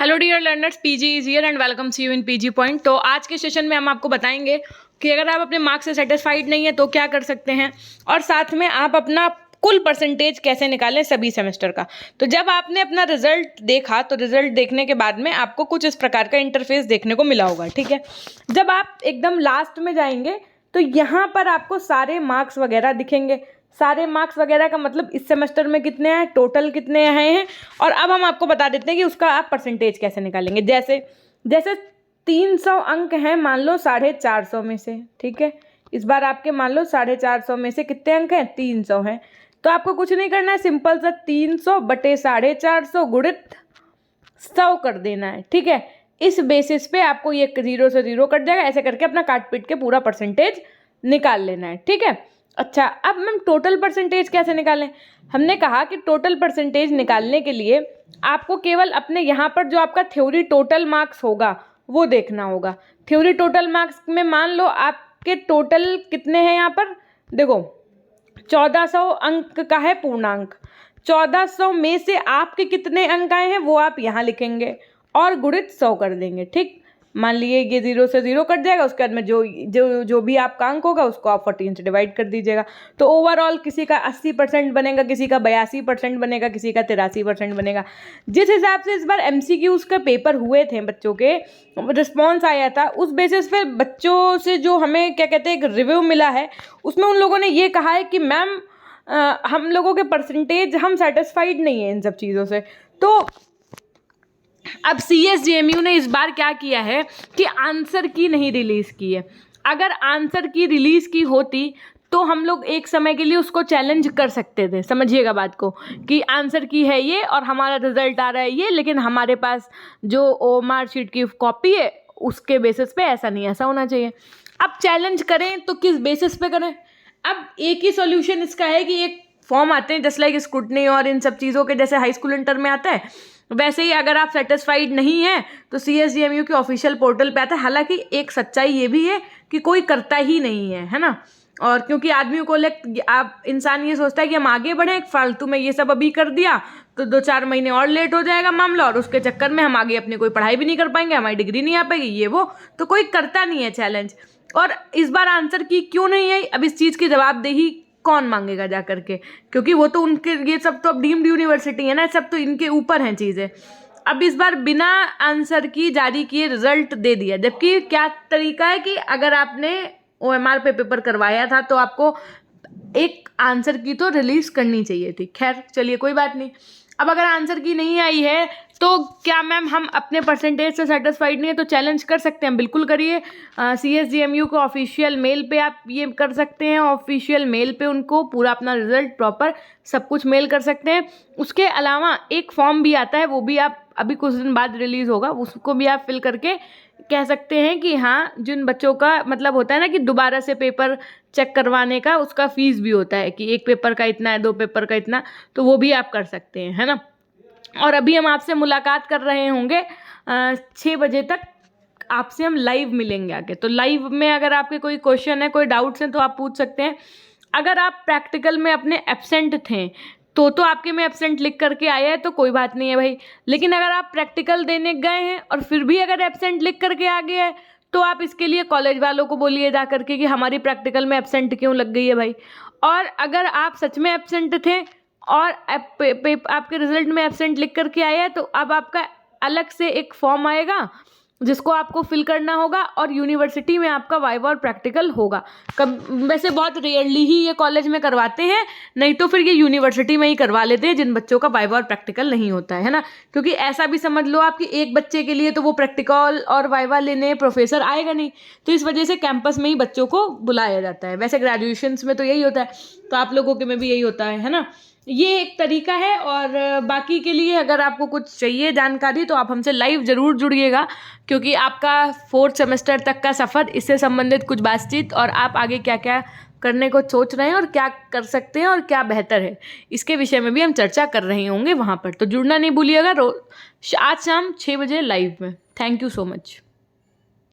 Hello dear learners, PG is here and welcome see you in PG point. तो आज के session में हम आपको बताएंगे कि अगर आप अपने मार्क्स से सेटिस्फाइड नहीं है तो क्या कर सकते हैं, और साथ में आप अपना कुल परसेंटेज कैसे निकालें सभी सेमेस्टर का। तो जब आपने अपना रिजल्ट देखा तो रिजल्ट देखने के बाद में आपको कुछ इस प्रकार का इंटरफेस देखने को मिला होगा, ठीक है। जब आप एकदम लास्ट में जाएंगे तो यहाँ पर आपको सारे मार्क्स वगैरह दिखेंगे। सारे मार्क्स वगैरह का मतलब इस सेमेस्टर में कितने आए, टोटल कितने आए हैं, और अब हम आपको बता देते हैं कि उसका आप परसेंटेज कैसे निकालेंगे। जैसे जैसे 300 अंक हैं, मान लो 450 में से, ठीक है। इस बार आपके मान लो 450 में से कितने अंक हैं, 300 हैं। तो आपको कुछ नहीं करना है, सिंपल सा 300 बटे 450 गुणित 100 कर देना है, ठीक है। इस बेसिस पे आपको ये 0 से 0 कट जाएगा, ऐसे करके अपना काट पीट के पूरा परसेंटेज निकाल लेना है, ठीक है। अच्छा, अब मैम टोटल परसेंटेज कैसे निकालें। हमने कहा कि टोटल परसेंटेज निकालने के लिए आपको केवल अपने यहाँ पर जो आपका थ्योरी टोटल मार्क्स होगा वो देखना होगा। थ्योरी टोटल मार्क्स में मान लो आपके टोटल कितने हैं, यहाँ पर देखो 1400 अंक का है पूर्णांक। 1400 में से आपके कितने अंक आए हैं वो आप यहाँ लिखेंगे और गुणित 100 कर देंगे, ठीक। मान लिए ये 0 से 0 कट जाएगा, उसके बाद में जो जो जो भी आपका अंक होगा उसको आप 14 से डिवाइड कर दीजिएगा। तो ओवरऑल किसी का 80% बनेगा, किसी का 82% बनेगा, किसी का 83% बनेगा। जिस हिसाब से इस बार MCQs के पेपर हुए थे, बच्चों के रिस्पॉन्स आया था, उस बेसिस पे बच्चों से जो हमें क्या कहते हैं एक रिव्यू मिला है, उसमें उन लोगों ने ये कहा है कि मैम हम लोगों के परसेंटेज, हम सेटिस्फाइड नहीं है इन सब चीज़ों से। तो अब CSJMU ने इस बार क्या किया है कि आंसर की नहीं रिलीज़ की है। अगर आंसर की रिलीज़ की होती तो हम लोग एक समय के लिए उसको चैलेंज कर सकते थे, समझिएगा बात को, कि आंसर की है ये और हमारा रिजल्ट आ रहा है ये, लेकिन हमारे पास जो मार्कशीट की कॉपी है उसके बेसिस पे ऐसा नहीं, ऐसा होना चाहिए। अब चैलेंज करें तो किस बेसिस पे करें। अब एक ही सॉल्यूशन इसका है कि एक फॉर्म आते हैं जस्ट लाइक स्क्रूटनी और इन सब चीज़ों के, जैसे हाई स्कूल इंटर में आता है, वैसे ही अगर आप सेटिस्फाइड नहीं हैं तो CSJMU के ऑफिशियल पोर्टल पे आता है। हालांकि एक सच्चाई ये भी है कि कोई करता ही नहीं है ना। और क्योंकि आदमियों को आप इंसान ये सोचता है कि हम आगे बढ़ें, फालतू में ये सब अभी कर दिया तो 2-4 महीने और लेट हो जाएगा मामला, और उसके चक्कर में हम आगे अपनी कोई पढ़ाई भी नहीं कर पाएंगे, हमारी डिग्री नहीं आ पाएगी, ये वो। तो कोई करता नहीं है चैलेंज। और इस बार आंसर की क्यों नहीं आई, अब इस चीज़ की जवाबदेही कौन मांगेगा जा करके, क्योंकि वो तो उनके, ये सब तो अब डीम्ड यूनिवर्सिटी है ना, सब तो इनके ऊपर हैं चीज़ें। अब इस बार बिना आंसर की जारी किए रिजल्ट दे दिया, जबकि क्या तरीका है कि अगर आपने OMR पे पेपर करवाया था तो आपको एक आंसर की तो रिलीज करनी चाहिए थी। खैर चलिए कोई बात नहीं। अब अगर आंसर की नहीं आई है तो क्या मैम हम अपने परसेंटेज से सेटिस्फाइड नहीं है तो चैलेंज कर सकते हैं, बिल्कुल करिए। CSJMU को ऑफिशियल मेल पे आप ये कर सकते हैं, ऑफिशियल मेल पे उनको पूरा अपना रिजल्ट प्रॉपर सब कुछ मेल कर सकते हैं। उसके अलावा एक फॉर्म भी आता है, वो भी आप अभी कुछ दिन बाद रिलीज़ होगा, उसको भी आप फिल करके कह सकते हैं कि हाँ, जिन बच्चों का मतलब होता है ना कि दोबारा से पेपर चेक करवाने का उसका फीस भी होता है कि एक पेपर का इतना है, 2 पेपर का इतना, तो वो भी आप कर सकते हैं, है ना। और अभी हम आपसे मुलाकात कर रहे होंगे 6 बजे तक, आपसे हम लाइव मिलेंगे आगे। तो लाइव में अगर आपके कोई क्वेश्चन है, कोई डाउट्स हैं तो आप पूछ सकते हैं। अगर आप प्रैक्टिकल में अपने एब्सेंट थे तो आपके में एब्सेंट लिख करके आया है तो कोई बात नहीं है भाई, लेकिन अगर आप प्रैक्टिकल देने गए हैं और फिर भी अगर एब्सेंट लिख करके आ गया है तो आप इसके लिए कॉलेज वालों को बोलिए जा करके कि हमारी प्रैक्टिकल में एब्सेंट क्यों लग गई है भाई। और अगर आप सच में एब्सेंट थे और आपके रिजल्ट में एब्सेंट लिख करके आया है तो अब आपका अलग से एक फॉर्म आएगा जिसको आपको फिल करना होगा, और यूनिवर्सिटी में आपका वाइवा और प्रैक्टिकल होगा। वैसे बहुत रेयरली ही ये कॉलेज में करवाते हैं, नहीं तो फिर ये यूनिवर्सिटी में ही करवा लेते हैं जिन बच्चों का वाइवा और प्रैक्टिकल नहीं होता है ना। क्योंकि ऐसा भी समझ लो आप कि एक बच्चे के लिए तो वो प्रैक्टिकल और वाइवा लेने प्रोफेसर आएगा नहीं, तो इस वजह से कैंपस में ही बच्चों को बुलाया जाता है। वैसे ग्रेजुएशंस में तो यही होता है, तो आप लोगों के में भी यही होता है ना। ये एक तरीका है। और बाकी के लिए अगर आपको कुछ चाहिए जानकारी तो आप हमसे लाइव ज़रूर जुड़िएगा, क्योंकि आपका 4th सेमेस्टर तक का सफ़र, इससे संबंधित कुछ बातचीत और आप आगे क्या क्या करने को सोच रहे हैं और क्या कर सकते हैं और क्या बेहतर है, इसके विषय में भी हम चर्चा कर रहे होंगे वहाँ पर। तो जुड़ना नहीं भूलिएगा, आज शाम 6 बजे लाइव में। Thank you so much.